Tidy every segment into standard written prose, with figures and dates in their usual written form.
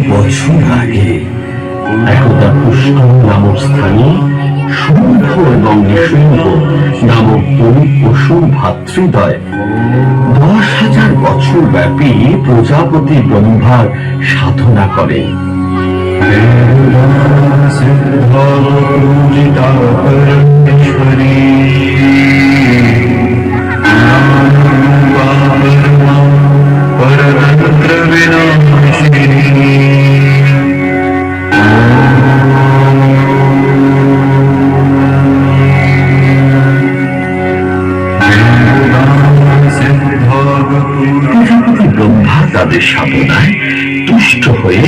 বছর আগে একদা পুষ্কর নামক স্থানে শুম্ভ এবং নিশুম্ভ নামক দুই অসুর ভাতৃদ্বয় 10,000 বছর ব্যাপী প্রজাপতি ব্রহ্মার সাধনা করেন। ব্রহ্মা তাদের সাধনায় তুষ্ট হয়ে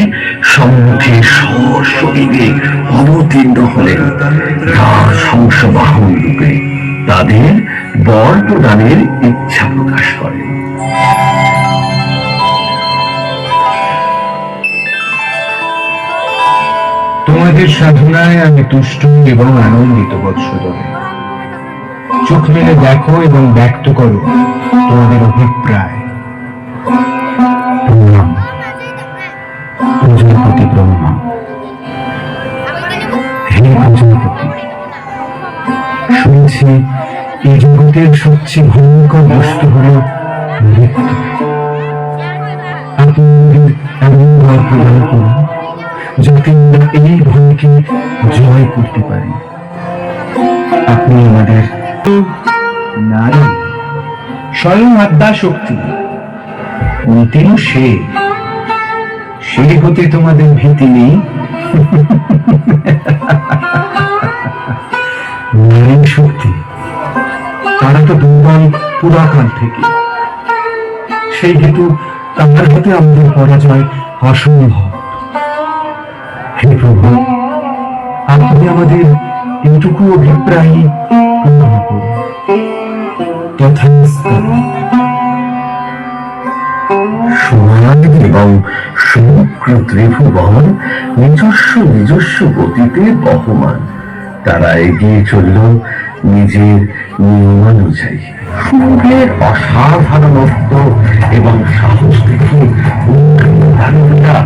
সম্মুখে সশরীরে অবতীর্ণ হলেন হংসবাহন রূপে তাদের বর প্রদানের ইচ্ছা প্রকাশ করেন। তোমাদের সাধনায় আমি তুষ্ট এবং আনন্দিত বৎসদয়। চোখ মেলে দেখো এবং ব্যক্ত করো তোমাদের অভিপ্রায়। প্রজাপতি ব্রহ্মা, হে প্রজাপতি, শুনেছি এই জগতের সবচেয়ে ভয়ঙ্কর বস্তু হল মৃত্যু। আপনি এমন ভয় প্রদান করুন যাতে আমরা এই ভয়কে জয় করতে পারি। আপনি আমাদের নারী, স্বয়ং আদ্যা শক্তি, অন্তিম সে হতে তোমাদের ভীতি নেই। নারী শক্তি, তারা তো দুর্বল পুরাকাল থেকে, সেই হেতু তাহার হাতে আমাদের পরাজয় অসম্ভব। হে প্রভু, আপনি আমাদের এইটুকু অভিপ্রায় পূর্ণ করুন। সমাজ এবং সমগ্র ত্রিভুবন নিজস্ব গতিতে বহমান। তারা এগিয়ে চলল নিজের নিয়মানুযায়ী। শুম্ভের অসাধারণত্ব এবং সাহস দেখে